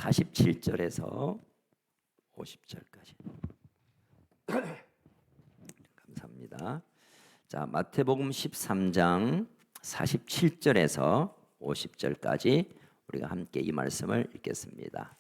47절에서 50절까지. 감사합니다. 자, 마태복음 13장 47절에서 50절까지 우리가 함께 이 말씀을 읽겠습니다.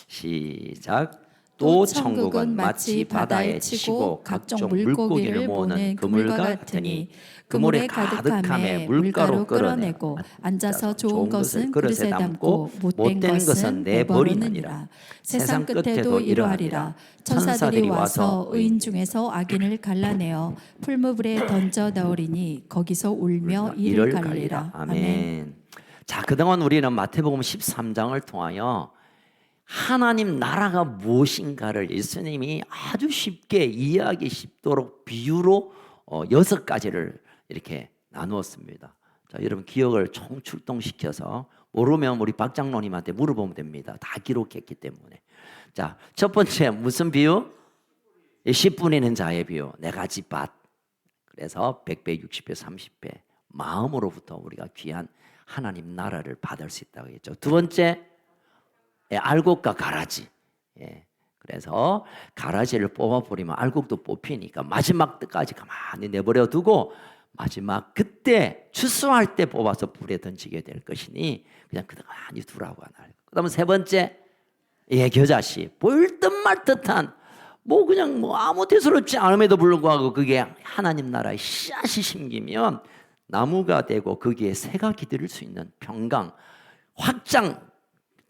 시작. 또 천국은 마치 바다에 치고 각종 물고기를 모으는 그물과 같으니 그물에 가득함에 물가로 끌어내고 앉아서 좋은 것은 그릇에 담고 못된 것은 내버리느니라. 세상 끝에도 이러하리라. 천사들이 와서 의인 중에서 악인을 갈라내어 풀무불에 던져 넣으리니 거기서 울며 이를 갈리라. 아멘. 자, 그동안 우리는 마태복음 13장을 통하여 하나님 나라가 무엇인가를 예수님이 아주 쉽게 이해하기 쉽도록 비유로 6가지를 이렇게 나누었습니다. 자, 여러분 기억을 총출동시켜서 모르면 우리 박 장로님한테 물어보면 됩니다. 다 기록했기 때문에. 자, 첫 번째 무슨 비유? 씨 뿌리는 자의 비유. 네 가지 밭. 그래서 100배, 60배, 30배 마음으로부터 우리가 귀한 하나님 나라를 받을 수 있다고 했죠. 두 번째 알곡과 가라지. 그래서 가라지를 뽑아버리면 알곡도 뽑히니까 마지막 때까지 가만히 내버려 두고 마지막 그때 추수할 때 뽑아서 불에 던지게 될 것이니 그냥 가만히 두라고 하나요. 그다음 세 번째 겨자씨. 보일 듯 말 듯한 그냥 아무 대수롭지 않음에도 불구하고 그게 하나님 나라의 씨앗이 심기면 나무가 되고 거기에 새가 기들을 수 있는 평강 확장,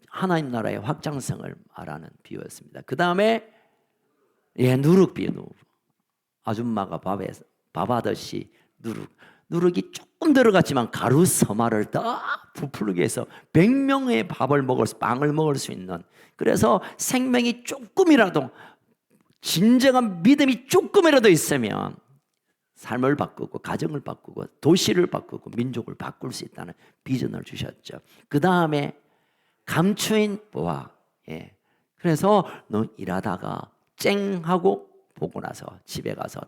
하나님 나라의 확장성을 말하는 비유였습니다. 그 다음에 누룩 비유. 아줌마가 밥하듯이 누룩이 조금 들어갔지만 가루 서마를 더 부풀게 해서 100명의 빵을 먹을 수 있는, 그래서 생명이 조금이라도 진정한 믿음이 조금이라도 있으면 삶을 바꾸고 가정을 바꾸고 도시를 바꾸고 민족을 바꿀 수 있다는 비전을 주셨죠. 그 다음에 감추인 보화. 그래서 너 일하다가 쨍하고 보고 나서 집에 가서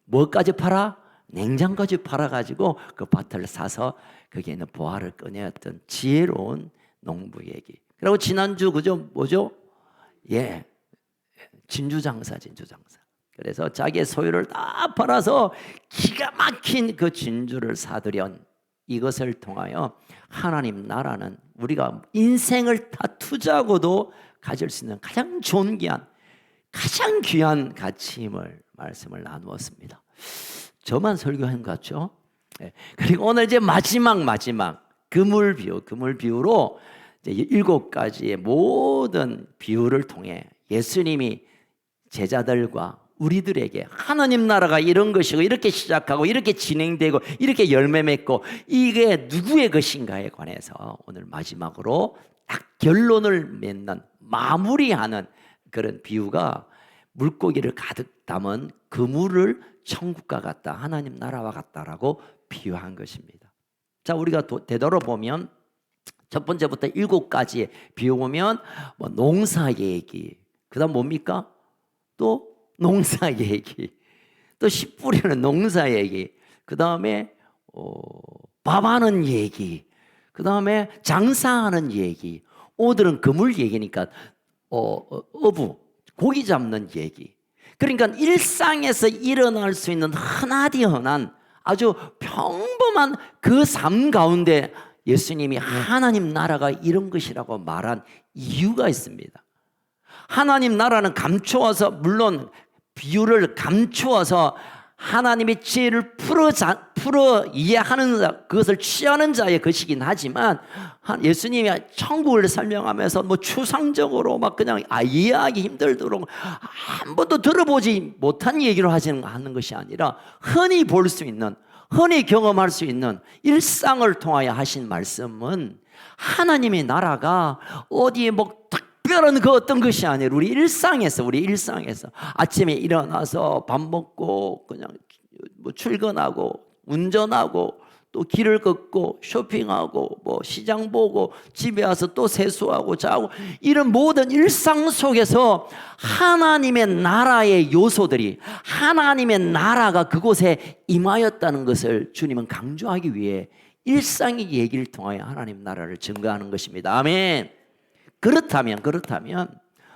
뭐까지 팔아? 냉장까지 팔아가지고 그 밭을 사서 거기에 있는 보화를 꺼내었던 지혜로운 농부 얘기. 그리고 지난주 뭐죠? 진주장사. 그래서 자기의 소유를 다 팔아서 기가 막힌 그 진주를 사들연 이것을 통하여 하나님 나라는 우리가 인생을 다 투자하고도 가질 수 있는 가장 존귀한, 가장 귀한 가치임을 말씀을 나누었습니다. 저만 설교한 것 같죠? 그리고 오늘 이제 마지막 그물 비유로 이제 7가지의 모든 비유를 통해 예수님이 제자들과 우리들에게 하나님 나라가 이런 것이고 이렇게 시작하고 이렇게 진행되고 이렇게 열매 맺고 이게 누구의 것인가에 관해서 오늘 마지막으로 딱 결론을 맺는 마무리하는 그런 비유가 물고기를 가득 담은 그물을 천국과 같다, 하나님 나라와 같다라고 비유한 것입니다. 자, 우리가 되돌아보면 첫 번째부터 7가지의 비유 보면 농사 얘기, 그 다음 뭡니까? 또 농사 얘기, 또 씨 뿌리는 농사 얘기, 그 다음에 밥하는 얘기, 그 다음에 장사하는 얘기, 오늘은 그물 얘기니까 어부, 고기 잡는 얘기. 그러니까 일상에서 일어날 수 있는 흔한 아주 평범한 그 삶 가운데 예수님이 하나님 나라가 이런 것이라고 말한 이유가 있습니다. 하나님 나라는 감추어서, 물론 비유를 감추어서 하나님의 지혜를 풀어 이해하는 그것을 취하는 자의 것이긴 하지만 예수님이 천국을 설명하면서 추상적으로 그냥 이해하기 힘들도록 한 번도 들어보지 못한 얘기를 하는 것이 아니라 흔히 볼 수 있는, 흔히 경험할 수 있는 일상을 통하여 하신 말씀은 하나님의 나라가 어디에 특별한 그 어떤 것이 아니라 우리 일상에서 아침에 일어나서 밥 먹고 그냥 출근하고 운전하고 또 길을 걷고 쇼핑하고 시장 보고 집에 와서 또 세수하고 자고, 이런 모든 일상 속에서 하나님의 나라의 요소들이, 하나님의 나라가 그곳에 임하였다는 것을 주님은 강조하기 위해 일상의 얘기를 통하여 하나님 나라를 증거하는 것입니다. 아멘. 그렇다면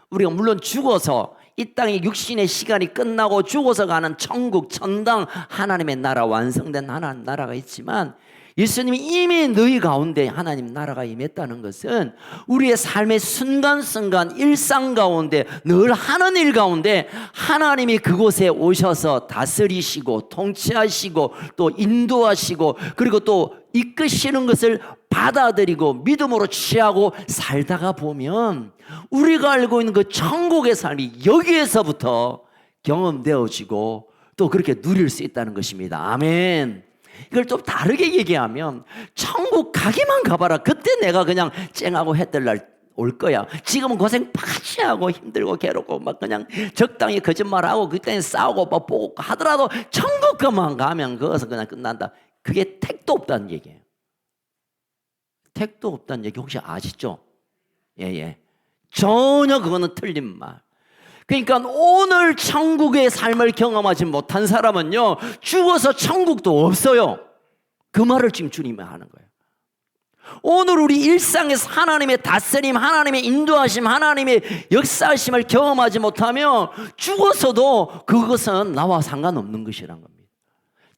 우리가 물론 죽어서 이 땅의 육신의 시간이 끝나고 죽어서 가는 천국, 천당, 하나님의 나라, 완성된 하나님 나라가 있지만, 예수님이 이미 너희 가운데 하나님 나라가 임했다는 것은 우리의 삶의 순간순간 일상 가운데 늘 하는 일 가운데 하나님이 그곳에 오셔서 다스리시고 통치하시고 또 인도하시고 그리고 또 이끄시는 것을 받아들이고 믿음으로 취하고 살다가 보면 우리가 알고 있는 그 천국의 삶이 여기에서부터 경험되어지고 또 그렇게 누릴 수 있다는 것입니다. 아멘. 이걸 좀 다르게 얘기하면 천국 가기만 가봐라. 그때 내가 그냥 쨍하고 해뜰 날 올 거야. 지금은 고생 파지 하고 힘들고 괴롭고 막 그냥 적당히 거짓말하고 그때는 싸우고 막 보고 하더라도 천국 그만 가면 그것은 그냥 끝난다. 그게 택도 없다는 얘기예요. 택도 없다는 얘기 혹시 아시죠? 예. 전혀 그거는 틀린 말. 그러니까 오늘 천국의 삶을 경험하지 못한 사람은요, 죽어서 천국도 없어요. 그 말을 지금 주님이 하는 거예요. 오늘 우리 일상에서 하나님의 다스림, 하나님의 인도하심, 하나님의 역사하심을 경험하지 못하면 죽어서도 그것은 나와 상관없는 것이란 겁니다.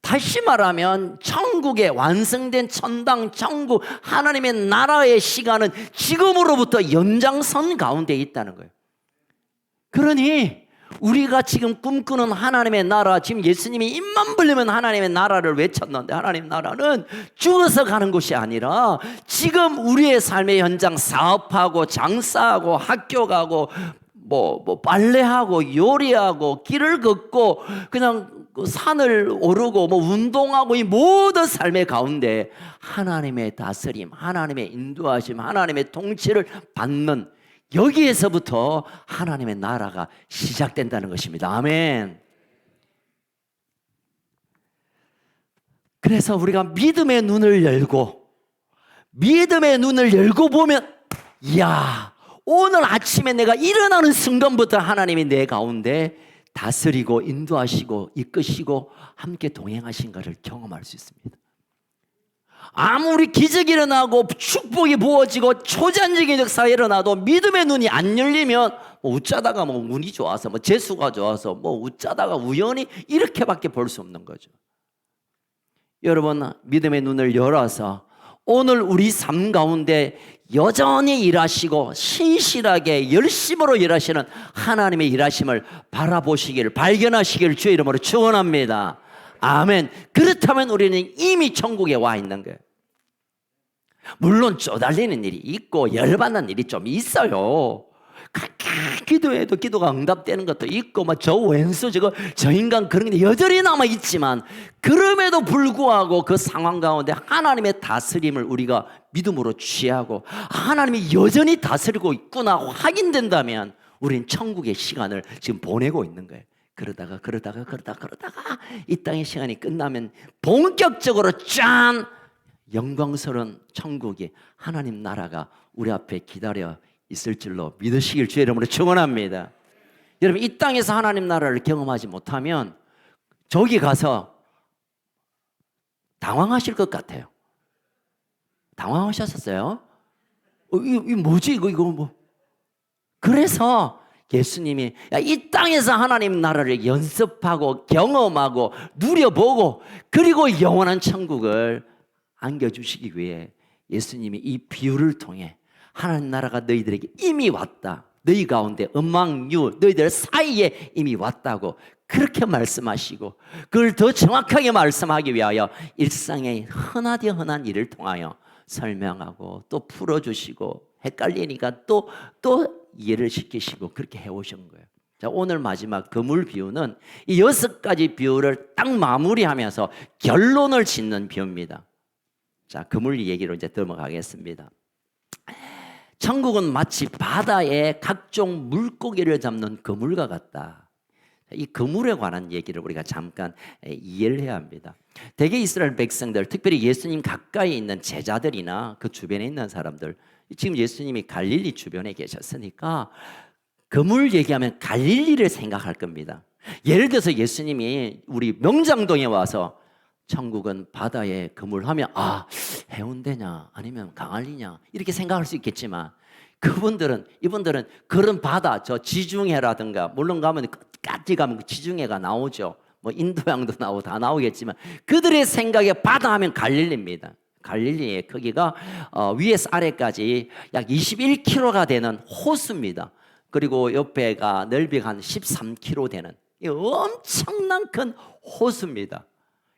다시 말하면 천국의 완성된 천당, 천국, 하나님의 나라의 시간은 지금으로부터 연장선 가운데 있다는 거예요. 그러니 우리가 지금 꿈꾸는 하나님의 나라, 지금 예수님이 입만 벌리면 하나님의 나라를 외쳤는데, 하나님의 나라는 죽어서 가는 곳이 아니라 지금 우리의 삶의 현장, 사업하고 장사하고 학교 가고 뭐 빨래하고 요리하고 길을 걷고 그냥 산을 오르고 뭐 운동하고 이 모든 삶의 가운데 하나님의 다스림, 하나님의 인도하심, 하나님의 통치를 받는, 여기에서부터 하나님의 나라가 시작된다는 것입니다. 아멘. 그래서 우리가 믿음의 눈을 열고 보면, 이야, 오늘 아침에 내가 일어나는 순간부터 하나님이 내 가운데 다스리고 인도하시고 이끄시고 함께 동행하신 것을 경험할 수 있습니다. 아무리 기적이 일어나고 축복이 부어지고 초자연적인 역사가 일어나도 믿음의 눈이 안 열리면 웃자다가 운이 좋아서 재수가 좋아서 웃자다가 우연히 이렇게밖에 볼 수 없는 거죠. 여러분, 믿음의 눈을 열어서 오늘 우리 삶 가운데 여전히 일하시고 신실하게 열심으로 일하시는 하나님의 일하심을 바라보시길, 발견하시길 주의 이름으로 축원합니다. 아멘. 그렇다면 우리는 이미 천국에 와 있는 거예요. 물론 쪼달리는 일이 있고 열받는 일이 좀 있어요. 기도해도 기도가 응답되는 것도 있고 저 왼수 저 인간 그런 게 여전히 남아 있지만, 그럼에도 불구하고 그 상황 가운데 하나님의 다스림을 우리가 믿음으로 취하고 하나님이 여전히 다스리고 있구나 확인된다면 우리는 천국의 시간을 지금 보내고 있는 거예요. 그러다가 이 땅의 시간이 끝나면 본격적으로 짠! 영광스러운 천국이, 하나님 나라가 우리 앞에 기다려 있을 줄로 믿으시길 주의 이름으로 축원합니다. 여러분, 이 땅에서 하나님 나라를 경험하지 못하면 저기 가서 당황하실 것 같아요. 당황하셨었어요? 이거 뭐지? 이거 그래서 예수님이 이 땅에서 하나님 나라를 연습하고 경험하고 누려보고 그리고 영원한 천국을 안겨주시기 위해 예수님이 이 비유를 통해 하나님 나라가 너희들에게 이미 왔다, 너희 가운데 음망유 너희들 사이에 이미 왔다고 그렇게 말씀하시고, 그걸 더 정확하게 말씀하기 위하여 일상의 흔하디 흔한 일을 통하여 설명하고 또 풀어주시고 헷갈리니까 또 이해를 시키시고 그렇게 해오신 거예요. 자, 오늘 마지막 그물 비유는 이 6가지 비유를 딱 마무리하면서 결론을 짓는 비유입니다. 자, 그물 얘기로 이제 넘어가겠습니다. 천국은 마치 바다에 각종 물고기를 잡는 그물과 같다. 이 그물에 관한 얘기를 우리가 잠깐 이해를 해야 합니다. 대개 이스라엘 백성들, 특별히 예수님 가까이 있는 제자들이나 그 주변에 있는 사람들, 지금 예수님이 갈릴리 주변에 계셨으니까 그물 얘기하면 갈릴리를 생각할 겁니다. 예를 들어서 예수님이 우리 명장동에 와서 천국은 바다에 그물하면 해운대냐 아니면 강할리냐 이렇게 생각할 수 있겠지만, 이분들은 그런 바다, 저 지중해라든가, 물론 가면 끝까지 가면 그 지중해가 나오죠. 뭐 인도양도 나오고 다 나오겠지만, 그들의 생각에 바다 하면 갈릴리입니다. 갈릴리의 크기가 위에서 아래까지 약 21km가 되는 호수입니다. 그리고 옆에가 넓이가 한 13km 되는 엄청난 큰 호수입니다.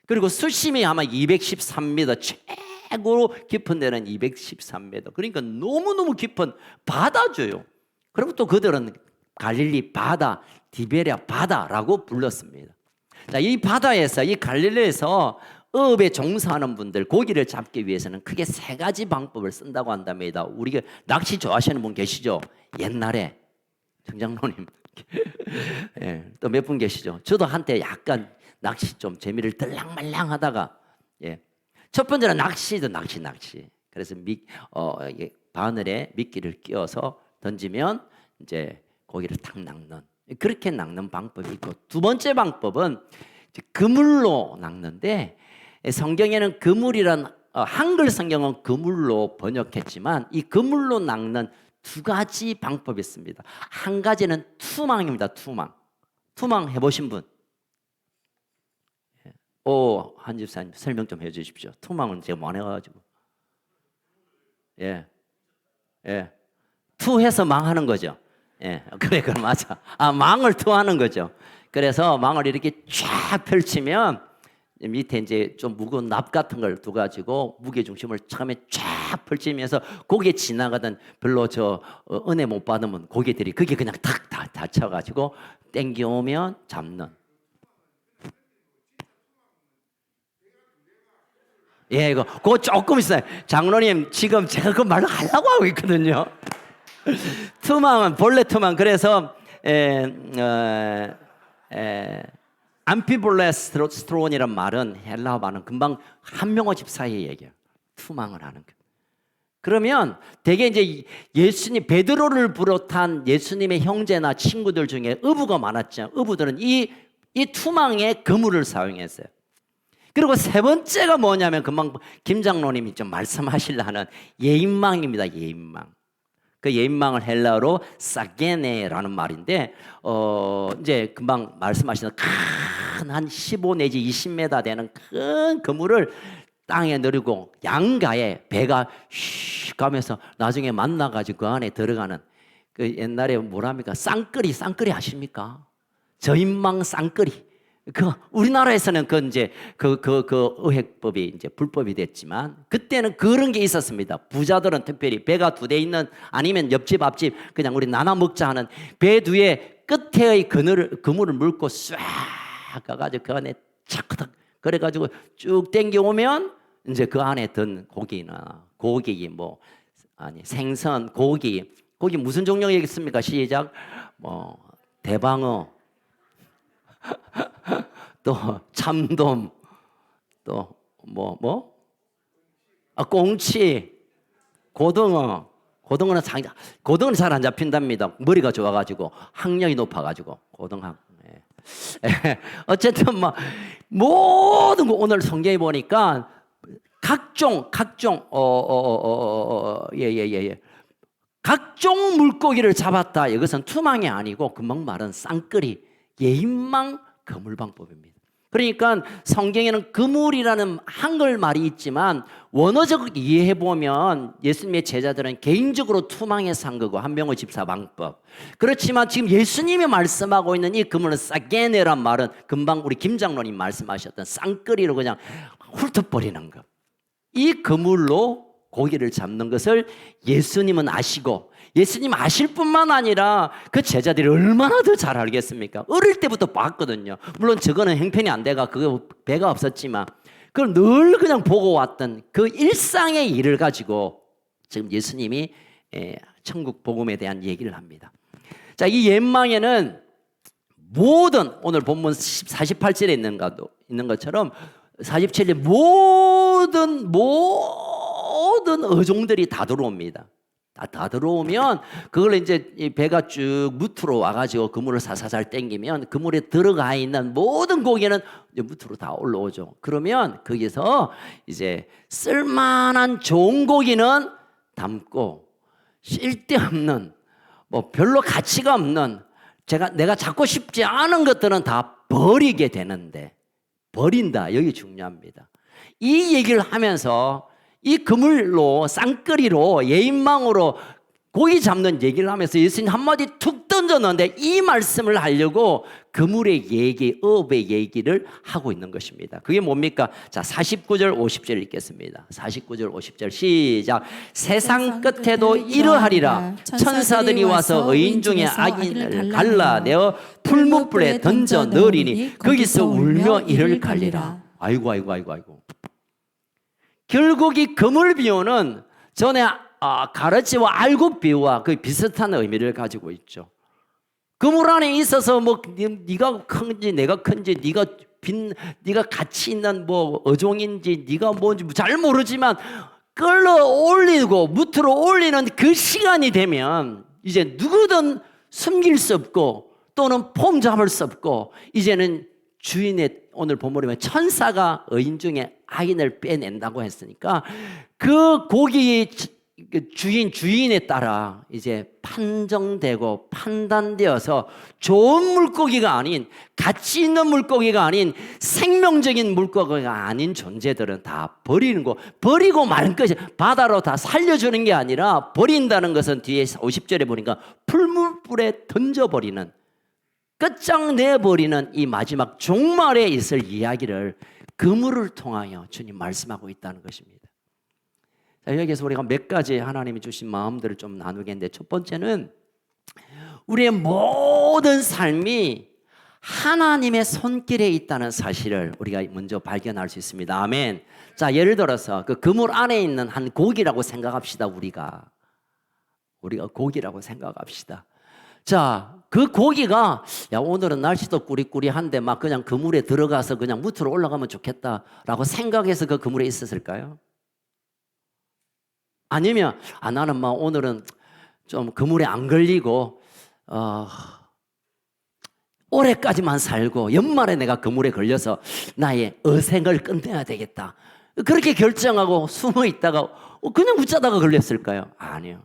그리고 수심이 아마 213m, 최고로 깊은 데는 213m. 그러니까 너무너무 깊은 바다죠요. 그리고 또 그들은 갈릴리 바다, 디베랴 바다라고 불렀습니다. 자, 이 바다에서, 이 갈릴리에서 어업에 종사하는 분들, 고기를 잡기 위해서는 크게 세 가지 방법을 쓴다고 한답니다. 우리가 낚시 좋아하시는 분 계시죠? 옛날에 정장로님 예, 또 몇 분 계시죠? 저도 한때 약간 낚시 좀 재미를 들랑말랑 하다가, 예. 첫 번째는 낚시. 그래서 바늘에 미끼를 끼워서 던지면 이제 고기를 탁 낚는, 그렇게 낚는 방법이 있고, 두 번째 방법은 그물로 낚는데, 성경에는 그물이란 한글 성경은 그물로 번역했지만 이 그물로 낚는 두 가지 방법이 있습니다. 한 가지는 투망입니다. 투망 해보신 분? 한 집사님 설명 좀 해주십시오. 투망은 제가 못 해가지고. 투해서 망하는 거죠. 그래 맞아. 망을 투하는 거죠. 그래서 망을 이렇게 쫙 펼치면 밑에 이제 좀 무거운 납 같은 걸 두가지고 무게 중심을 처음에 쫙 펼치면서 고기에 지나가던 별로 은혜 못 받으면 고기들이 그게 그냥 탁 다쳐가지고 땡겨오면 잡는. 그거 조금 있어요. 장로님 지금 제가 그 말을 하려고 하고 있거든요. 투망은 본래 투망. 그래서 암피볼레스트론이란 말은 헬라어 말은 금방 한명호 집사의 얘기예요. 투망을 하는 것. 그러면 대개 이제 베드로를 비롯한 예수님의 형제나 친구들 중에 어부가 많았죠. 어부들은 이 투망의 그물을 사용했어요. 그리고 세 번째가 뭐냐면 금방 김 장로님이 좀 말씀하시려는 예인망입니다. 예인망. 그 예인망을 헬라어로 사게네라는 말인데, 이제 금방 말씀하시는 큰 한 15 내지 20m 되는 큰 그물을 땅에 내리고 양가에 배가 슉 가면서 나중에 만나가지고 그 안에 들어가는, 그 옛날에 뭐랍니까? 쌍끌이 아십니까? 저인망 쌍끌이. 우리나라에서는 이제 의획법이 이제 불법이 됐지만, 그때는 그런 게 있었습니다. 부자들은 특별히 배가 2대 있는, 아니면 옆집 앞집 그냥 우리 나눠 먹자 하는 배 뒤에 끝에의 그물을 물고 쫙 가가지고 그 안에 차크닥 그래가지고 쭉 땡겨오면 이제 그 안에 든 고기나 생선, 고기 무슨 종류겠습니까? 시작. 대방어, 또 참돔, 또 꽁치, 고등어는 잘 안 잡힌답니다. 머리가 좋아가지고 학력이 높아가지고 고등학. 어쨌든 모든 거 오늘 성경에 보니까 각종 물고기를 잡았다. 이것은 투망이 아니고 금방 말한 쌍끌이, 예인망 그물 방법입니다. 그러니까 성경에는 그물이라는 한글 말이 있지만 원어적으로 이해해 보면 예수님의 제자들은 개인적으로 투망해서 한 거고, 한명호 집사 방법. 그렇지만 지금 예수님이 말씀하고 있는 이 그물은 사게네란 말은 금방 우리 김 장로님 말씀하셨던 쌍끌이로 그냥 훑어버리는 것. 이 그물로 고기를 잡는 것을 예수님은 아시고, 예수님 아실 뿐만 아니라 그 제자들이 얼마나 더 잘 알겠습니까? 어릴 때부터 봤거든요. 물론 저거는 형편이 안 돼가 그거 배가 없었지만 그걸 늘 그냥 보고 왔던 그 일상의 일을 가지고 지금 예수님이 천국 복음에 대한 얘기를 합니다. 자, 이 옛망에는 모든, 오늘 본문 48절에 있는 것처럼 47절 모든 어종들이 다 들어옵니다. 다 들어오면 그걸 이제 이 배가 쭉 무트로 와가지고 그물을 사사살 땡기면 그물에 들어가 있는 모든 고기는 이제 무트로 다 올라오죠. 그러면 거기서 이제 쓸만한 좋은 고기는 담고 쓸데없는 뭐 별로 가치가 없는 내가 잡고 싶지 않은 것들은 다 버리게 되는데 버린다. 여기 중요합니다. 이 얘기를 하면서 이 그물로 쌍끌이로 예인망으로 고기 잡는 얘기를 하면서 예수님 한마디 툭 던졌는데 이 말씀을 하려고 그물의 얘기, 어업의 얘기를 하고 있는 것입니다. 그게 뭡니까? 자, 49절 50절 읽겠습니다. 49절 50절 시작. 세상 끝에도 이러하리라. 천사들이 와서 의인 중에 악인을 갈라내어 풀무불에 던져 넣으리니 거기서 울며 이를 갈리라. 아이고. 결국 이 그물 비유는 전에 가르치와 알곡 비유와 거의 비슷한 의미를 가지고 있죠. 그물 안에 있어서 뭐 네가 큰지 내가 큰지 네가 가치 있는 뭐 어종인지 네가 뭔지 잘 모르지만 끌어올리고 무트로 올리는 그 시간이 되면 이제 누구든 숨길 수 없고 또는 폼 잡을 수 없고 이제는 주인의 오늘 본문에 천사가 의인 중에 악인을 빼낸다고 했으니까 그 고기의 주인에 따라 이제 판정되고 판단되어서 좋은 물고기가 아닌 가치 있는 물고기가 아닌 생명적인 물고기가 아닌 존재들은 다 버리는 거 버리고 마는 것이 바다로 다 살려주는 게 아니라 버린다는 것은 뒤에 50절에 보니까 풀물불에 던져버리는 끝장내버리는 이 마지막 종말에 있을 이야기를 그물을 통하여 주님 말씀하고 있다는 것입니다. 자, 여기서 우리가 몇 가지 하나님이 주신 마음들을 좀 나누겠는데 첫 번째는 우리의 모든 삶이 하나님의 손길에 있다는 사실을 우리가 먼저 발견할 수 있습니다. 아멘. 자, 예를 들어서 그 그물 안에 있는 한 고기라고 생각합시다. 우리가 고기라고 생각합시다. 자, 그 고기가 야 오늘은 날씨도 꾸리꾸리한데 막 그냥 그물에 들어가서 그냥 무트로 올라가면 좋겠다라고 생각해서 그 그물에 있었을까요? 아니면 나는 막 오늘은 좀 그물에 안 걸리고 올해까지만 살고 연말에 내가 그물에 걸려서 나의 어생을 끝내야 되겠다 그렇게 결정하고 숨어 있다가 그냥 웃자다가 걸렸을까요? 아니요.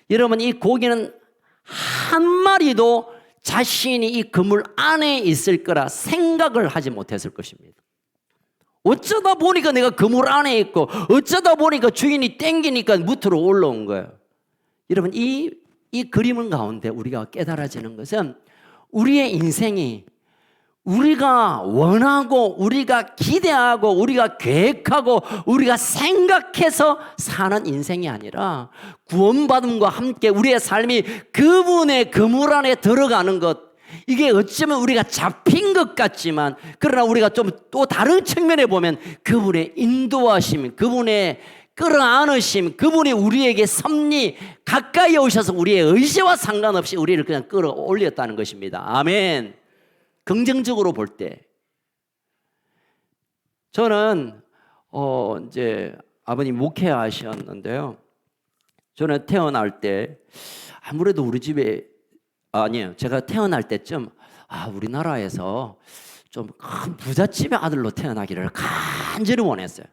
여러분 이 고기는 한 마리도 자신이 이 그물 안에 있을 거라 생각을 하지 못했을 것입니다. 어쩌다 보니까 내가 그물 안에 있고 어쩌다 보니까 주인이 땡기니까 무트로 올라온 거예요. 여러분 이 그림 가운데 우리가 깨달아지는 것은 우리의 인생이 우리가 원하고 우리가 기대하고 우리가 계획하고 우리가 생각해서 사는 인생이 아니라 구원받음과 함께 우리의 삶이 그분의 그물 안에 들어가는 것 이게 어쩌면 우리가 잡힌 것 같지만 그러나 우리가 좀 또 다른 측면에 보면 그분의 인도하심 그분의 끌어안으심 그분이 우리에게 섭리 가까이 오셔서 우리의 의지와 상관없이 우리를 그냥 끌어올렸다는 것입니다. 아멘. 긍정적으로 볼 때 저는 이제 아버님 목회하셨는데요. 저는 태어날 때 아무래도 우리 집에 아니에요. 제가 태어날 때쯤 우리나라에서 좀 큰 부잣집의 아들로 태어나기를 간절히 원했어요.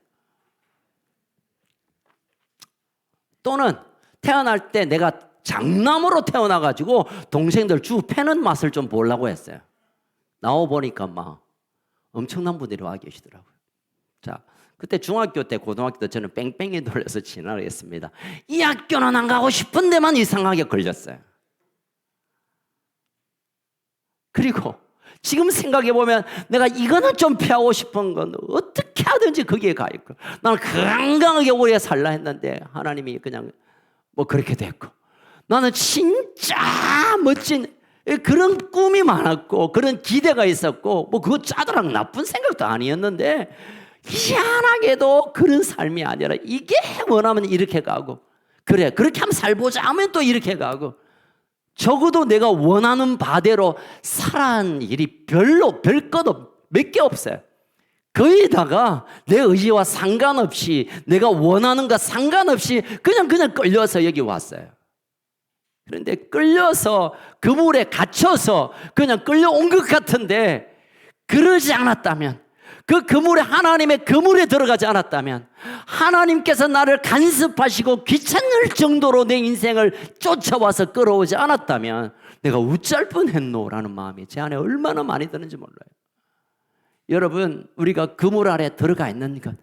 또는 태어날 때 내가 장남으로 태어나가지고 동생들 주 패는 맛을 좀 보려고 했어요. 나와 보니까 막 엄청난 분들이 와 계시더라고요. 자, 그때 중학교 때 고등학교 때 저는 뺑뺑이 돌려서 진학을 했습니다. 이 학교는 안 가고 싶은 데만 이상하게 걸렸어요. 그리고 지금 생각해보면 내가 이거는 좀 피하고 싶은 건 어떻게 하든지 거기에 가 있고 나는 건강하게 오래 살라 했는데 하나님이 그냥 뭐 그렇게 됐고 나는 진짜 멋진 그런 꿈이 많았고 그런 기대가 있었고 뭐 그거 짜더랑 나쁜 생각도 아니었는데 희한하게도 그런 삶이 아니라 이게 원하면 이렇게 가고 그래 그렇게 한번 살보자 하면 또 이렇게 가고 적어도 내가 원하는 바대로 살아한 일이 별것 몇 개 없어요. 거기다가 내 의지와 상관없이 내가 원하는 것 상관없이 그냥 끌려서 여기 왔어요. 그런데 끌려서 그물에 갇혀서 그냥 끌려온 것 같은데 그러지 않았다면 그 그물에, 하나님의 그물에 들어가지 않았다면, 하나님께서 나를 간섭하시고 귀찮을 정도로 내 인생을 쫓아와서 끌어오지 않았다면 내가 어쩔 뻔했노라는 마음이 제 안에 얼마나 많이 드는지 몰라요. 여러분, 우리가 그물 아래 들어가 있는 것,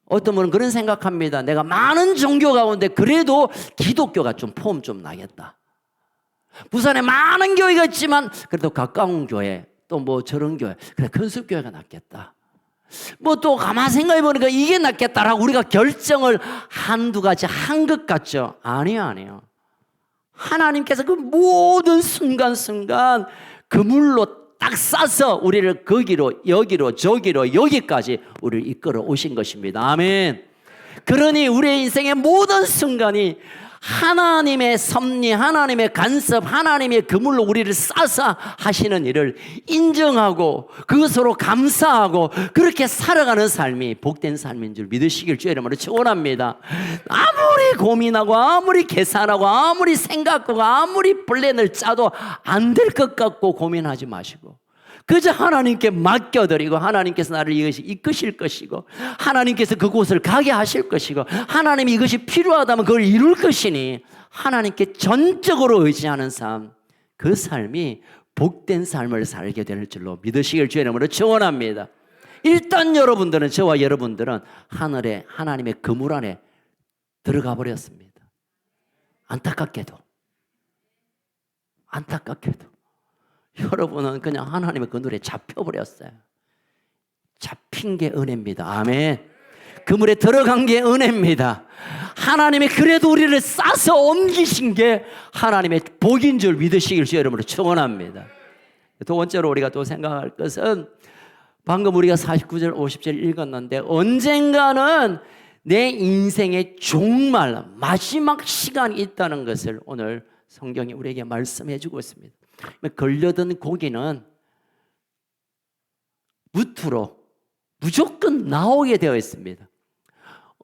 어떤 분은 그런 생각합니다. 내가 많은 종교 가운데 그래도 기독교가 좀 폼 좀 나겠다. 부산에 많은 교회가 있지만 그래도 가까운 교회, 또 뭐 저런 교회, 그래 건습교회가 낫겠다. 뭐 또 가만 생각해 보니까 이게 낫겠다라고 우리가 결정을 한두 가지 한 것 같죠? 아니에요. 하나님께서 그 모든 순간순간 그물로 딱 싸서 우리를 거기로, 여기로, 저기로, 여기까지 우리를 이끌어 오신 것입니다. 아멘. 그러니 우리의 인생의 모든 순간이 하나님의 섭리, 하나님의 간섭, 하나님의 그물로 우리를 싸서 하시는 일을 인정하고 그것으로 감사하고 그렇게 살아가는 삶이 복된 삶인 줄 믿으시길 주의 이름으로 축원합니다. 아무리 고민하고 아무리 계산하고 아무리 생각하고 아무리 플랜을 짜도 안 될 것 같고 고민하지 마시고 그저 하나님께 맡겨드리고 하나님께서 나를 이것이 이끄실 것이고 하나님께서 그곳을 가게 하실 것이고 하나님이 이것이 필요하다면 그걸 이룰 것이니 하나님께 전적으로 의지하는 삶, 그 삶이 복된 삶을 살게 될 줄로 믿으시길 주의 이름으로 축원합니다. 일단 여러분들은, 저와 여러분들은 하늘에 하나님의 그물 안에 들어가 버렸습니다. 안타깝게도 여러분은 그냥 하나님의 그물에 잡혀버렸어요. 잡힌 게 은혜입니다. 아멘. 그물에 들어간 게 은혜입니다. 하나님이 그래도 우리를 싸서 옮기신 게 하나님의 복인 줄 믿으시길 주의 이름으로 축원합니다. 두 번째로 우리가 또 생각할 것은 방금 우리가 49절 50절 읽었는데 언젠가는 내 인생의 종말, 마지막 시간이 있다는 것을 오늘 성경이 우리에게 말씀해 주고 있습니다. 걸려든 고기는 무트로 무조건 나오게 되어 있습니다.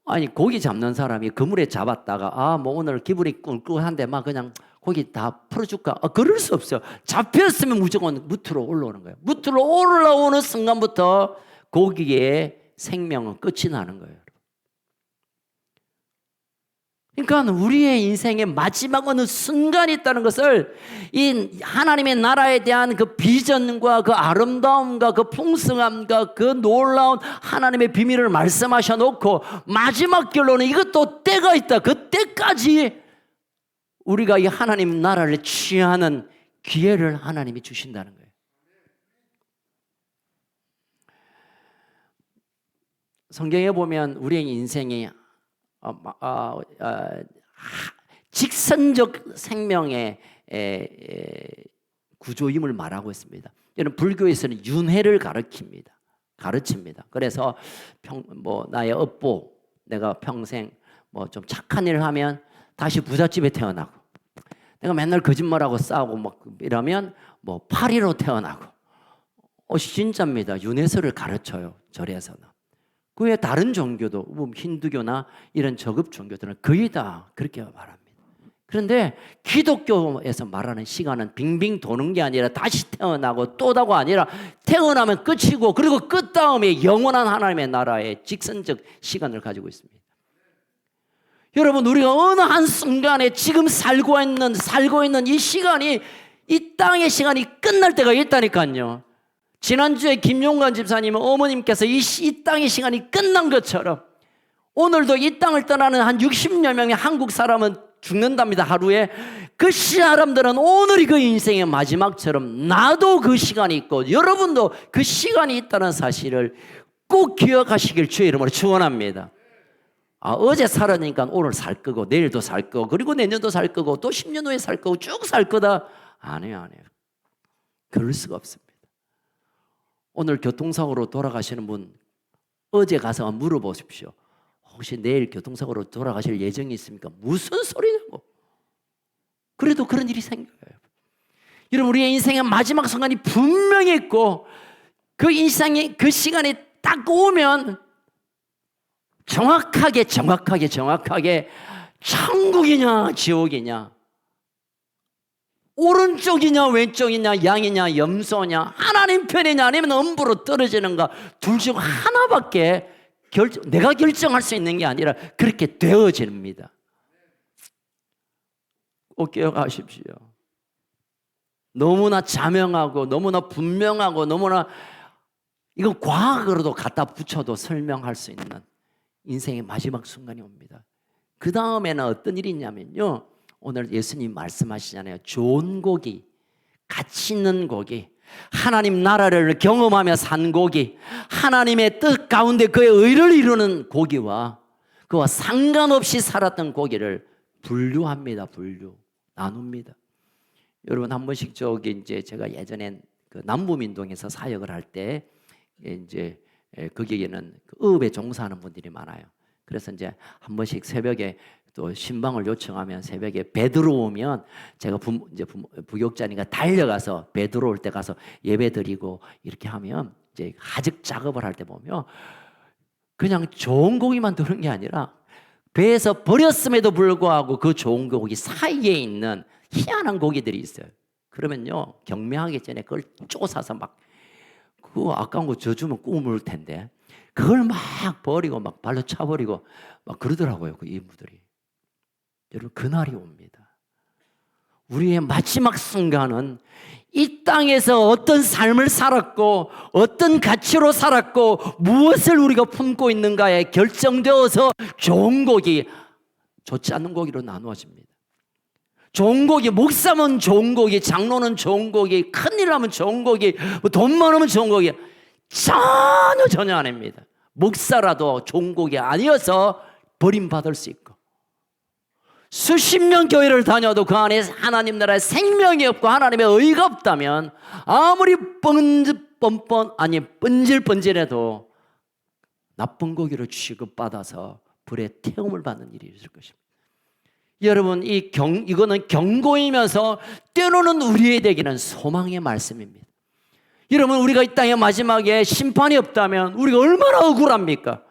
아니, 고기 잡는 사람이 그물에 잡았다가 뭐 오늘 기분이 꿀꿀한데 막 그냥 고기 다 풀어줄까? 그럴 수 없어요. 잡혔으면 무조건 무트로 올라오는 거예요. 무트로 올라오는 순간부터 고기의 생명은 끝이 나는 거예요. 그러니까 우리의 인생의 마지막 어느 순간이 있다는 것을 이 하나님의 나라에 대한 그 비전과 그 아름다움과 그 풍성함과 그 놀라운 하나님의 비밀을 말씀하셔 놓고 마지막 결론은 이것도 때가 있다. 그 때까지 우리가 이 하나님 나라를 취하는 기회를 하나님이 주신다는 거예요. 성경에 보면 우리의 인생이 직선적 생명의 구조임을 말하고 있습니다. 이는 불교에서는 윤회를 가르칩니다. 그래서 나의 업보, 내가 평생 좀 착한 일을 하면 다시 부잣집에 태어나고, 내가 맨날 거짓말하고 싸우고 막 이러면 파리로 태어나고, 진짜입니다. 윤회설을 가르쳐요, 절에서는. 그 외에 다른 종교도 힌두교나 이런 저급 종교들은 거의 다 그렇게 말합니다. 그런데 기독교에서 말하는 시간은 빙빙 도는 게 아니라 다시 태어나고 또다가 아니라 태어나면 끝이고 그리고 끝 다음에 영원한 하나님의 나라의 직선적 시간을 가지고 있습니다. 여러분, 우리가 어느 한 순간에 지금 살고 있는 이 시간이, 이 땅의 시간이 끝날 때가 있다니까요. 지난주에 김용관 집사님은 어머님께서 이 땅의 시간이 끝난 것처럼 오늘도 이 땅을 떠나는 한 60여 명의 한국 사람은 죽는답니다. 하루에. 그 사람들은 오늘이 그 인생의 마지막처럼 나도 그 시간이 있고 여러분도 그 시간이 있다는 사실을 꼭 기억하시길 주의 이름으로 축원합니다. 어제 살았으니까 오늘 살 거고 내일도 살 거고 그리고 내년도 살 거고 또 10년 후에 살 거고 쭉 살 거다. 아니에요. 그럴 수가 없습니다. 오늘 교통사고로 돌아가시는 분 어제 가서 물어보십시오. 혹시 내일 교통사고로 돌아가실 예정이 있습니까? 무슨 소리냐고. 그래도 그런 일이 생겨요. 여러분, 우리의 인생의 마지막 순간이 분명히 있고 그 인생이 그 시간이 딱 오면 정확하게 천국이냐 지옥이냐 오른쪽이냐 왼쪽이냐 양이냐 염소냐 하나님 편이냐 아니면 음부로 떨어지는가 둘 중 하나밖에 내가 결정할 수 있는 게 아니라 그렇게 되어집니다. 꼭 기억하십시오. 너무나 자명하고 너무나 분명하고 너무나 이거 과학으로도 갖다 붙여도 설명할 수 있는 인생의 마지막 순간이 옵니다. 그 다음에는 어떤 일이 있냐면요, 오늘 예수님 말씀하시잖아요. 좋은 고기, 가치 있는 고기, 하나님 나라를 경험하며 산 고기, 하나님의 뜻 가운데 그의 의를 이루는 고기와 그와 상관없이 살았던 고기를 분류합니다. 나눕니다. 여러분 한 번씩 저기 이제 제가 예전엔 그 남부민동에서 사역을 할 때 이제 거기에는 의업에 종사하는 분들이 많아요. 그래서 이제 한 번씩 새벽에 또 신방을 요청하면 새벽에 배 들어오면 제가 부교육자니까 달려가서 배 들어올 때 가서 예배 드리고 이렇게 하면 이제 하직 작업을 할 때 보면 그냥 좋은 고기만 드는 게 아니라 배에서 버렸음에도 불구하고 그 좋은 고기 사이에 있는 희한한 고기들이 있어요. 그러면요 경매하기 전에 그걸 쪼사서 막 그거 아까운 거 저 주면 꾸물 텐데 그걸 막 버리고 막 발로 차버리고 막 그러더라고요. 그 이분들이. 여러분 그날이 옵니다. 우리의 마지막 순간은 이 땅에서 어떤 삶을 살았고 어떤 가치로 살았고 무엇을 우리가 품고 있는가에 결정되어서 좋은 고기, 좋지 않은 고기로 나누어집니다. 좋은 고기, 목사면 좋은 고기, 장로는 좋은 고기, 큰일 하면 좋은 고기, 돈 많으면 좋은 고기 전혀 아닙니다. 목사라도 좋은 고기 아니어서 버림받을 수 있고 수십 년 교회를 다녀도 그 안에 하나님 나라의 생명이 없고 하나님의 의가 없다면 아무리 뻔질뻔질해도 나쁜 고기로 취급받아서 불에 태움을 받는 일이 있을 것입니다. 여러분 이거는 경고이면서 때로는 우리에게는 소망의 말씀입니다. 여러분 우리가 이 땅의 마지막에 심판이 없다면 우리가 얼마나 억울합니까?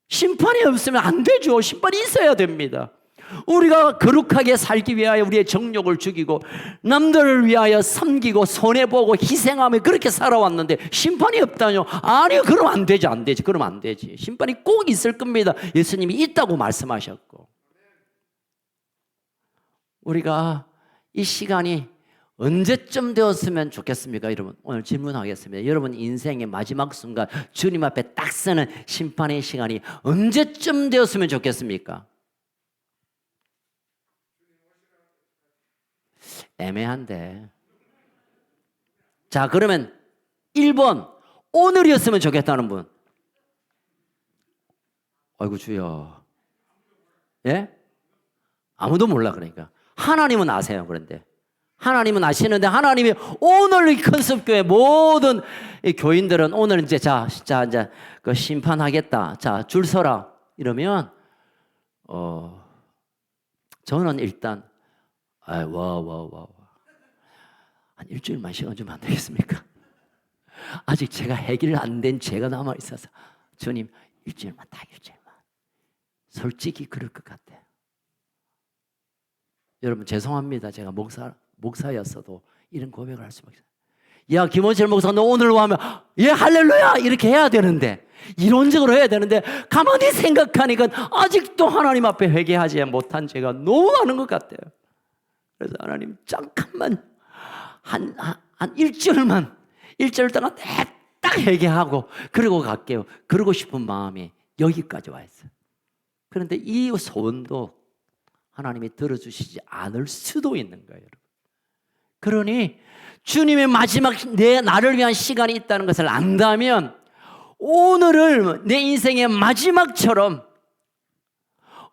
심판이 없으면 안 되죠. 심판이 있어야 됩니다. 우리가 거룩하게 살기 위하여 우리의 정욕을 죽이고 남들을 위하여 섬기고 손해보고 희생하며 그렇게 살아왔는데 심판이 없다뇨? 아니요, 그럼 안 되지. 그럼 안 되지. 심판이 꼭 있을 겁니다. 예수님이 있다고 말씀하셨고 우리가 이 시간이 언제쯤 되었으면 좋겠습니까? 여러분 오늘 질문하겠습니다. 여러분 인생의 마지막 순간 주님 앞에 딱 서는 심판의 시간이 언제쯤 되었으면 좋겠습니까? 애매한데. 자 그러면 1번 오늘이었으면 좋겠다는 분. 아이고 주여. 예? 아무도 몰라. 그러니까 하나님은 아세요. 그런데 하나님은 아시는데 하나님이 오늘 이 컨셉교회 모든 이 교인들은 오늘 이제 이제 그 심판하겠다. 자 줄 서라 이러면 저는 일단 한 일주일만 시간 주면 안 되겠습니까? 아직 제가 해결 안 된 죄가 남아 있어서 주님 일주일만. 솔직히 그럴 것 같아요. 여러분 죄송합니다. 제가 목사였어도 이런 고백을 할 수밖에 없어요. 야 김원철 목사 너 오늘 하면 예 할렐루야 이렇게 해야 되는데 이론적으로 해야 되는데 가만히 생각하니까 아직도 하나님 앞에 회개하지 못한 죄가 너무 많은 것 같아요. 그래서 하나님 잠깐만 한 일주일 동안 딱 회개하고 그러고 갈게요. 그러고 싶은 마음이 여기까지 와 있어요. 그런데 이 소원도 하나님이 들어주시지 않을 수도 있는 거예요. 여러분. 그러니 주님의 마지막 나를 위한 시간이 있다는 것을 안다면 오늘을 내 인생의 마지막처럼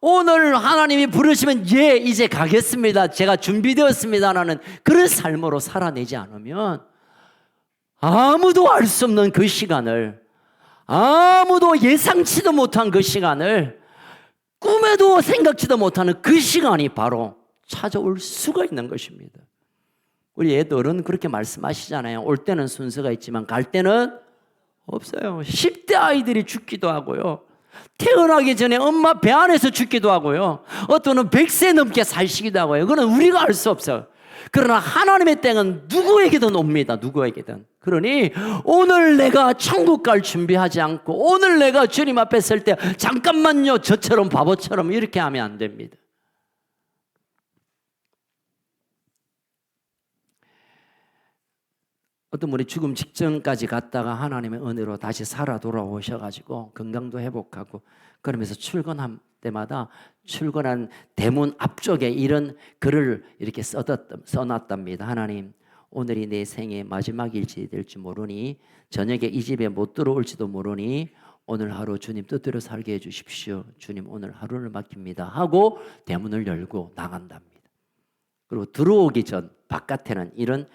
오늘 하나님이 부르시면 예 이제 가겠습니다. 제가 준비되었습니다. 라는 그런 삶으로 살아내지 않으면 아무도 알 수 없는 그 시간을 아무도 예상치도 못한 그 시간을 꿈에도 생각지도 못하는 그 시간이 바로 찾아올 수가 있는 것입니다. 우리 애들은 그렇게 말씀하시잖아요. 올 때는 순서가 있지만 갈 때는 없어요. 10대 아이들이 죽기도 하고요. 태어나기 전에 엄마 배 안에서 죽기도 하고요. 어떤은 100세 넘게 사시기도 하고요. 그건 우리가 알 수 없어요. 그러나 하나님의 때는 누구에게든 옵니다. 누구에게든. 그러니 오늘 내가 천국 갈 준비하지 않고 오늘 내가 주님 앞에 설 때 잠깐만요 저처럼 바보처럼 이렇게 하면 안 됩니다. 어떤 분이 죽음 직전까지 갔다가 하나님의 은혜로 다시 살아 돌아오셔가지고 건강도 회복하고 그러면서 출근할 때마다 출근한 대문 앞쪽에 이런 글을 이렇게 써놨답니다. 하나님, 오늘이 내 생의 마지막일지 될지 모르니 저녁에 이 집에 못 들어올지도 모르니 오늘 하루 주님 뜻대로 살게 해주십시오. 주님 오늘 하루를 맡깁니다 하고 대문을 열고 나간답니다. 그리고 들어오기 전 바깥에는 이런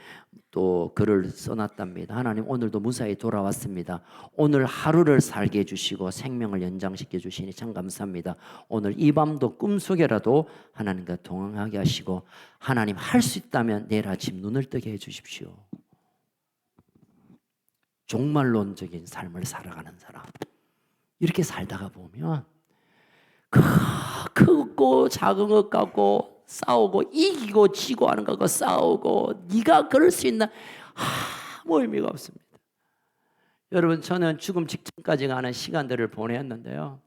또 글을 써놨답니다. 하나님 오늘도 무사히 돌아왔습니다. 오늘 하루를 살게 해주시고 생명을 연장시켜 주시니 참 감사합니다. 오늘 이 밤도 꿈속에라도 하나님과 동행하게 하시고 하나님 할 수 있다면 내일 아침 눈을 뜨게 해주십시오. 종말론적인 삶을 살아가는 사람 이렇게 살다가 보면 크고 작은 것 같고 싸우고 이기고 지고 하는 것과 싸우고 네가 그럴 수 있나 아무 의미가 없습니다. 여러분 저는 죽음 직전까지 가는 시간들을 보냈는데요.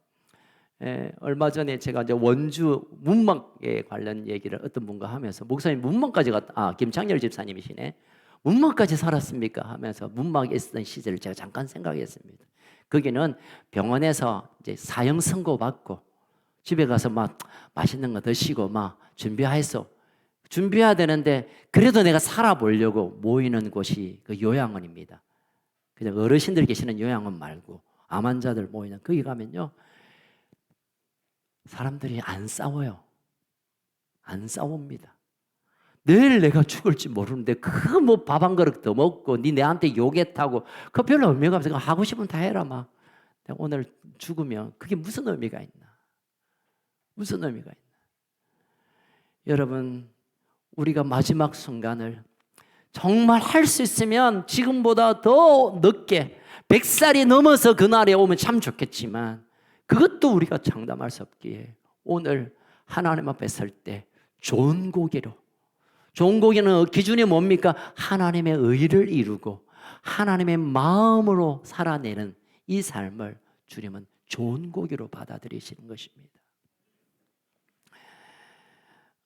얼마 전에 제가 이제 원주 문막에 관련 얘기를 어떤 분과 하면서 목사님 문막까지 갔다 김창렬 집사님이시네. 문막까지 살았습니까? 하면서 문막에 있었던 시절을 제가 잠깐 생각했습니다. 거기는 병원에서 이제 사형 선고 받고 집에 가서 막 맛있는 거 드시고 막 준비해야 되는데 그래도 내가 살아보려고 모이는 곳이 그 요양원입니다. 그냥 어르신들 계시는 요양원 말고 암 환자들 모이는 거기 가면요 사람들이 안 싸워요. 안 싸웁니다. 내일 내가 죽을지 모르는데 그 뭐 밥 한 그릇 더 먹고 니 내한테 욕했다고 그 별로 의미가 없어요. 하고 싶으면 다 해라 막. 오늘 죽으면 그게 무슨 의미가 있나? 무슨 의미가 있나? 여러분 우리가 마지막 순간을 정말 할 수 있으면 지금보다 더 늦게 100살이 넘어서 그날에 오면 참 좋겠지만 그것도 우리가 장담할 수 없기에 오늘 하나님 앞에 설 때 좋은 고기로 좋은 고기는 기준이 뭡니까? 하나님의 의를 이루고 하나님의 마음으로 살아내는 이 삶을 주님은 좋은 고기로 받아들이시는 것입니다.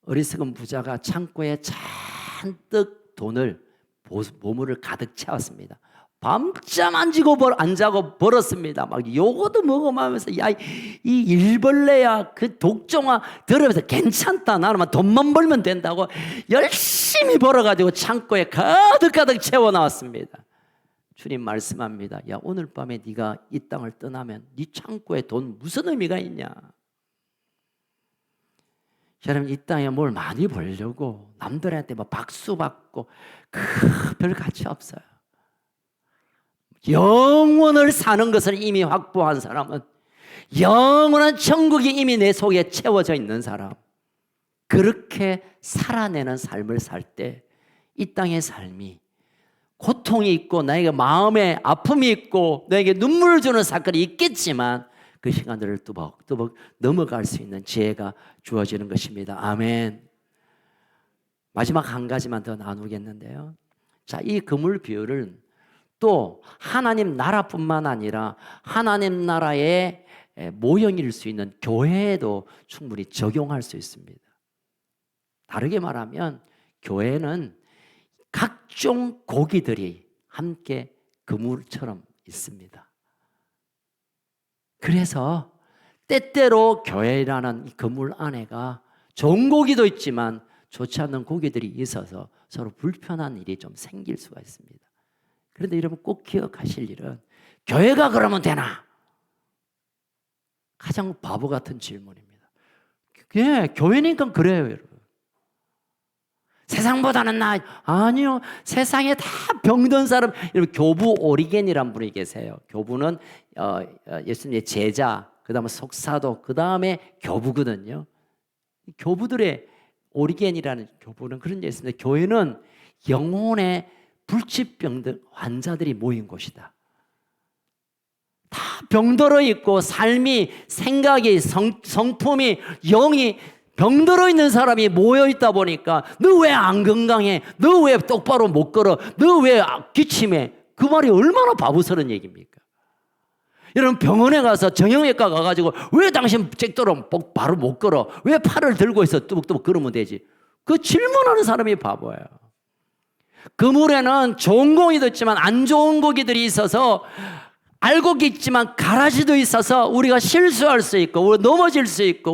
어리석은 부자가 창고에 잔뜩 돈을 보물을 가득 채웠습니다. 밤잠 안 자고 벌었습니다. 막 요거도 먹어가면서 야 이 일벌레야 그 독종아 들으면서 괜찮다 나는 돈만 벌면 된다고 열심히 벌어가지고 창고에 가득 채워 나왔습니다. 주님 말씀합니다. 야 오늘 밤에 네가 이 땅을 떠나면 네 창고에 돈 무슨 의미가 있냐? 여러분 이 땅에 뭘 많이 벌려고 남들한테 막 박수 받고 별 가치 없어요. 영원을 사는 것을 이미 확보한 사람은 영원한 천국이 이미 내 속에 채워져 있는 사람 그렇게 살아내는 삶을 살 때 이 땅의 삶이 고통이 있고 나에게 마음에 아픔이 있고 나에게 눈물을 주는 사건이 있겠지만 그 시간들을 뚜벅뚜벅 넘어갈 수 있는 지혜가 주어지는 것입니다. 아멘. 마지막 한 가지만 더 나누겠는데요. 자, 이 그물 비유를 또 하나님 나라뿐만 아니라 하나님 나라의 모형일 수 있는 교회에도 충분히 적용할 수 있습니다. 다르게 말하면 교회는 각종 고기들이 함께 그물처럼 있습니다. 그래서 때때로 교회라는 이 그물 안에가 좋은 고기도 있지만 좋지 않는 고기들이 있어서 서로 불편한 일이 좀 생길 수가 있습니다. 그런데 여러분 꼭 기억하실 일은 교회가 그러면 되나? 가장 바보 같은 질문입니다. 예, 교회니까 그래요, 여러분. 세상보다는 아니요. 세상에 다 병든 사람. 여러분 교부 오리겐이라는 분이 계세요. 교부는 예수님의 제자, 그다음에 속사도, 그다음에 교부거든요. 교부들의 오리겐이라는 교부는 그런 게 있습니다. 교회는 영혼의 불치병 환자들이 모인 곳이다. 다 병들어 있고 삶이, 생각이, 성품이, 영이 병들어 있는 사람이 모여 있다 보니까 너 왜 안 건강해? 너 왜 똑바로 못 걸어? 너 왜 기침해? 그 말이 얼마나 바보스러운 얘기입니까? 여러분 병원에 가서 정형외과 가가지고 왜 당신 잭도로 바로 못 걸어? 왜 팔을 들고 있어? 뚜벅뚜벅 걸으면 되지. 그 질문하는 사람이 바보예요. 그물에는 좋은 고기도 있지만 안 좋은 고기들이 있어서 알고 있지만 가라지도 있어서 우리가 실수할 수 있고 우리가 넘어질 수 있고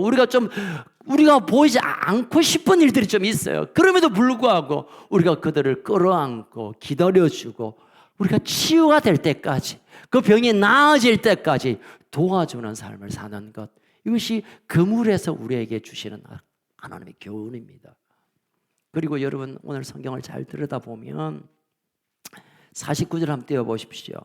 우리가 보이지 않고 싶은 일들이 좀 있어요. 그럼에도 불구하고 우리가 그들을 끌어안고 기다려주고 우리가 치유가 될 때까지 그 병이 나아질 때까지 도와주는 삶을 사는 것, 이것이 그물에서 우리에게 주시는 하나님의 교훈입니다. 그리고 여러분 오늘 성경을 잘 들여다보면 49절 한번 띄워보십시오.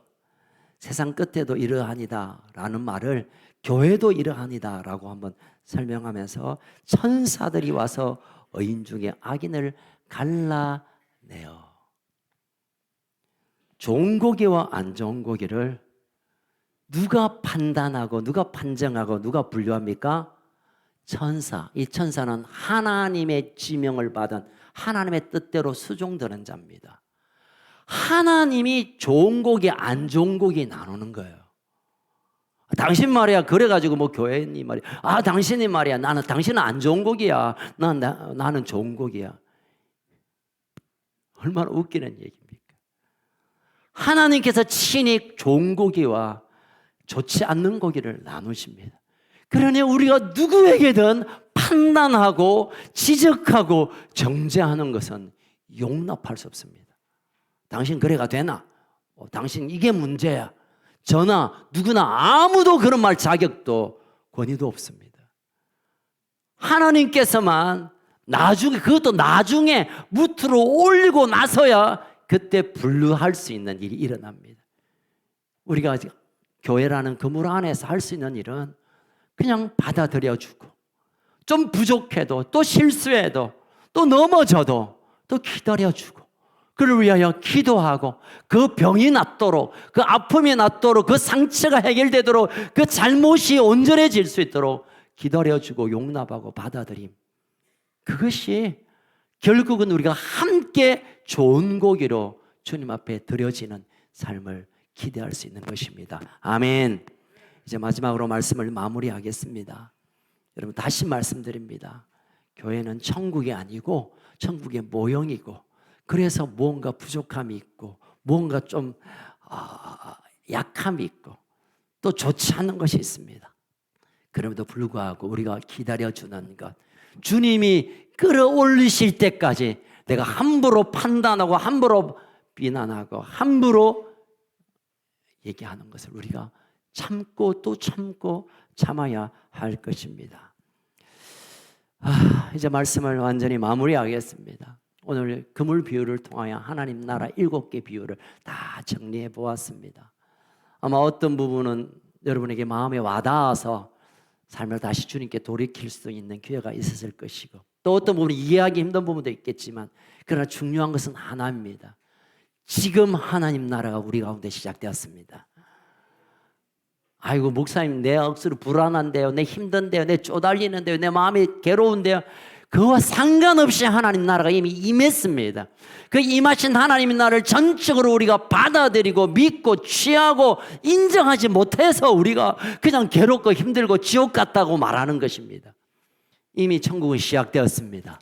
세상 끝에도 이러하니다 라는 말을 교회도 이러하니다 라고 한번 설명하면서 천사들이 와서 의인 중에 악인을 갈라내어. 좋은 고기와 안 좋은 고기를 누가 판단하고 누가 판정하고 누가 분류합니까? 천사. 이 천사는 하나님의 지명을 받은 하나님의 뜻대로 수종드는 자입니다. 하나님이 좋은 고기 안 좋은 고기 나누는 거예요. 당신 말이야 그래가지고 뭐 교회님 말이야 당신이 말이야 당신은 안 좋은 고기야 나는 좋은 고기야. 얼마나 웃기는 얘기입니까? 하나님께서 친히 좋은 고기와 좋지 않는 고기를 나누십니다. 그러니 우리가 누구에게든 판단하고 지적하고 정죄하는 것은 용납할 수 없습니다. 당신 그래가 되나? 당신 이게 문제야. 저나 누구나 아무도 그런 말 자격도 권위도 없습니다. 하나님께서만 그것도 나중에 무트로 올리고 나서야 그때 분류할 수 있는 일이 일어납니다. 우리가 교회라는 그물 안에서 할 수 있는 일은 그냥 받아들여주고 좀 부족해도 또 실수해도 또 넘어져도 또 기다려주고 그를 위하여 기도하고 그 병이 낫도록 그 아픔이 낫도록 그 상처가 해결되도록 그 잘못이 온전해질 수 있도록 기다려주고 용납하고 받아들임, 그것이 결국은 우리가 함께 좋은 고기로 주님 앞에 드려지는 삶을 기대할 수 있는 것입니다. 아멘. 이제 마지막으로 말씀을 마무리하겠습니다. 여러분 다시 말씀드립니다. 교회는 천국이 아니고 천국의 모형이고 그래서 무언가 부족함이 있고 무언가 좀 약함이 있고 또 좋지 않은 것이 있습니다. 그럼에도 불구하고 우리가 기다려주는 것, 주님이 끌어올리실 때까지 내가 함부로 판단하고 함부로 비난하고 함부로 얘기하는 것을 우리가 참고 또 참고 참아야 할 것입니다. 이제 말씀을 완전히 마무리하겠습니다. 오늘 그물 비유를 통하여 하나님 나라 7개 비유를 다 정리해 보았습니다. 아마 어떤 부분은 여러분에게 마음에 와닿아서 삶을 다시 주님께 돌이킬 수 있는 기회가 있었을 것이고 또 어떤 부분은 이해하기 힘든 부분도 있겠지만 그러나 중요한 것은 하나입니다. 지금 하나님 나라가 우리 가운데 시작되었습니다. 아이고 목사님 내 억수로 불안한데요, 내 힘든데요, 내 쪼달리는데요, 내 마음이 괴로운데요. 그와 상관없이 하나님 나라가 이미 임했습니다. 그 임하신 하나님의 나라를 전적으로 우리가 받아들이고 믿고 취하고 인정하지 못해서 우리가 그냥 괴롭고 힘들고 지옥 같다고 말하는 것입니다. 이미 천국은 시작되었습니다.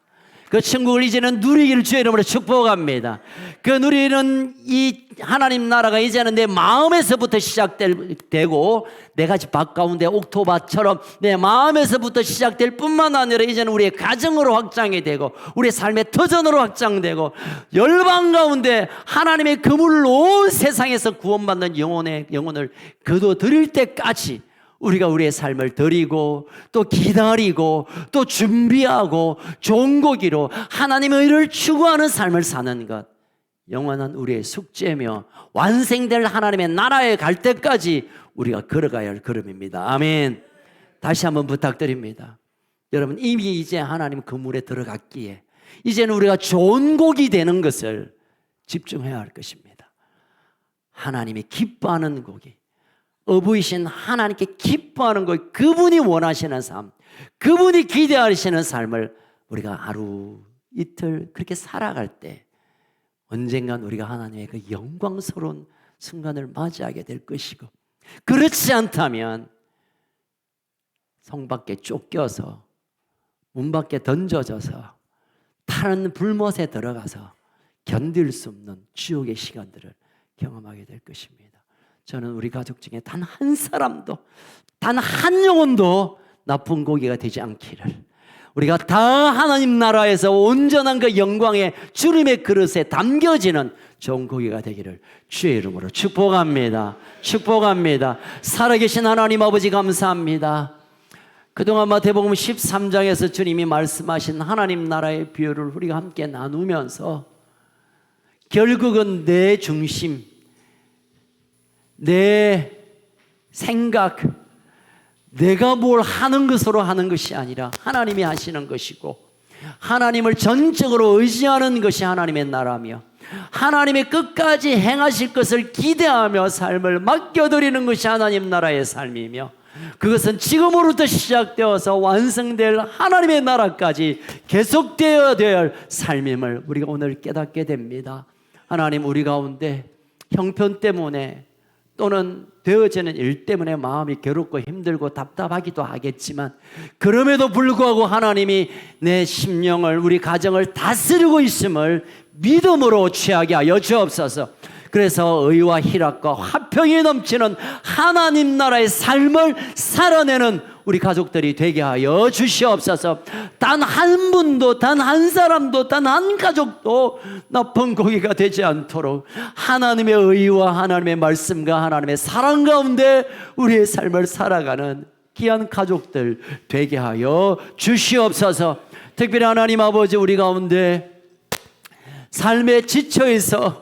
그 천국을 이제는 누리기를 주의 이름으로 축복합니다. 그 누리는 이 하나님 나라가 이제는 내 마음에서부터 시작되고 내가 집 바가운데 옥토밭처럼 내 마음에서부터 시작될 뿐만 아니라 이제는 우리의 가정으로 확장이 되고 우리의 삶의 터전으로 확장되고 열방 가운데 하나님의 그물을 온 세상에서 구원받는 영혼을 거둬들일 때까지 우리가 우리의 삶을 드리고 또 기다리고 또 준비하고 좋은 고기로 하나님의 의를 추구하는 삶을 사는 것, 영원한 우리의 숙제며 완성될 하나님의 나라에 갈 때까지 우리가 걸어가야 할 걸음입니다. 아멘. 다시 한번 부탁드립니다. 여러분 이미 이제 하나님 그물에 들어갔기에 이제는 우리가 좋은 고기 되는 것을 집중해야 할 것입니다. 하나님이 기뻐하는 고기, 어부이신 하나님께 기뻐하는 것, 그분이 원하시는 삶, 그분이 기대하시는 삶을 우리가 하루 이틀 그렇게 살아갈 때 언젠간 우리가 하나님의 그 영광스러운 순간을 맞이하게 될 것이고, 그렇지 않다면 성 밖에 쫓겨서 문 밖에 던져져서 타는 불못에 들어가서 견딜 수 없는 지옥의 시간들을 경험하게 될 것입니다. 저는 우리 가족 중에 단 한 사람도, 단 한 영혼도 나쁜 고기가 되지 않기를, 우리가 다 하나님 나라에서 온전한 그 영광의 주님의 그릇에 담겨지는 좋은 고기가 되기를 주의 이름으로 축복합니다. 축복합니다. 살아계신 하나님 아버지 감사합니다. 그동안 마태복음 13장에서 주님이 말씀하신 하나님 나라의 비유를 우리가 함께 나누면서 결국은 내 중심, 내 생각, 내가 뭘 하는 것으로 하는 것이 아니라 하나님이 하시는 것이고, 하나님을 전적으로 의지하는 것이 하나님의 나라며, 하나님의 끝까지 행하실 것을 기대하며 삶을 맡겨드리는 것이 하나님 나라의 삶이며, 그것은 지금으로부터 시작되어서 완성될 하나님의 나라까지 계속되어야 될 삶임을 우리가 오늘 깨닫게 됩니다. 하나님, 우리 가운데 형편 때문에 또는 되어지는 일 때문에 마음이 괴롭고 힘들고 답답하기도 하겠지만, 그럼에도 불구하고 하나님이 내 심령을, 우리 가정을 다스리고 있음을 믿음으로 취하게 하여 주옵소서. 그래서 의와 희락과 화평이 넘치는 하나님 나라의 삶을 살아내는 우리 가족들이 되게 하여 주시옵소서. 단 한 분도, 단 한 사람도, 단 한 가족도 나쁜 고기가 되지 않도록 하나님의 의와 하나님의 말씀과 하나님의 사랑 가운데 우리의 삶을 살아가는 귀한 가족들 되게 하여 주시옵소서. 특별히 하나님 아버지, 우리 가운데 삶에 지쳐있어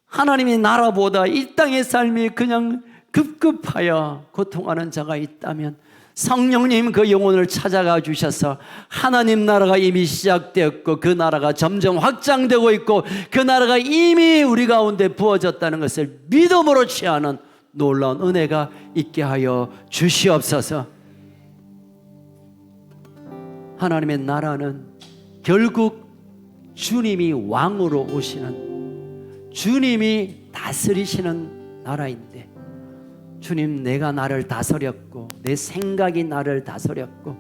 하나님의 나라보다 이 땅의 삶이 그냥 급급하여 고통하는 자가 있다면 성령님 그 영혼을 찾아가 주셔서 하나님 나라가 이미 시작되었고 그 나라가 점점 확장되고 있고 그 나라가 이미 우리 가운데 부어졌다는 것을 믿음으로 취하는 놀라운 은혜가 있게 하여 주시옵소서. 하나님의 나라는 결국 주님이 왕으로 오시는, 주님이 다스리시는 나라인데, 주님, 내가 나를 다스렸고 내 생각이 나를 다스렸고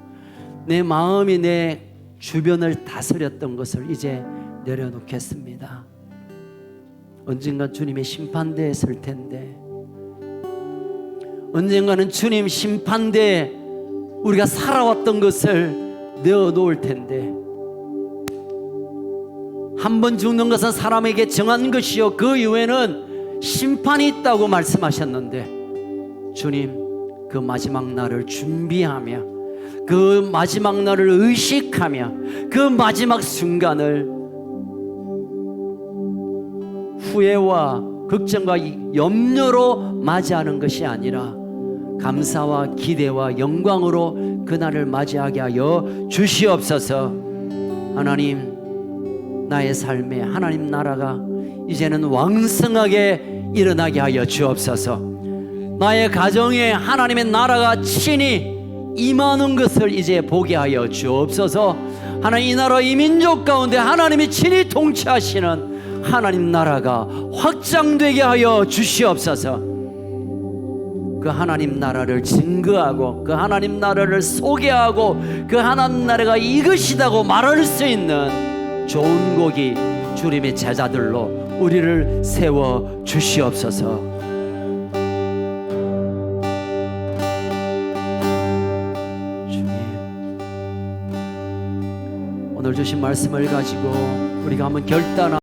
내 마음이 내 주변을 다스렸던 것을 이제 내려놓겠습니다. 언젠가 주님의 심판대에 설 텐데, 언젠가는 주님 심판대에 우리가 살아왔던 것을 내어놓을 텐데, 한 번 죽는 것은 사람에게 정한 것이요 그 이후에는 심판이 있다고 말씀하셨는데, 주님, 그 마지막 날을 준비하며 그 마지막 날을 의식하며 그 마지막 순간을 후회와 걱정과 염려로 맞이하는 것이 아니라 감사와 기대와 영광으로 그날을 맞이하게 하여 주시옵소서. 하나님, 나의 삶에 하나님 나라가 이제는 왕성하게 일어나게 하여 주옵소서. 나의 가정에 하나님의 나라가 친히 임하는 것을 이제 보게 하여 주옵소서. 하나님, 이 나라 이 민족 가운데 하나님이 친히 통치하시는 하나님 나라가 확장되게 하여 주시옵소서. 그 하나님 나라를 증거하고 그 하나님 나라를 소개하고 그 하나님 나라가 이것이다고 말할 수 있는 좋은 고기 주님의 제자들로 우리를 세워 주시옵소서. 오늘 주신 말씀을 가지고 우리가 한번 결단하고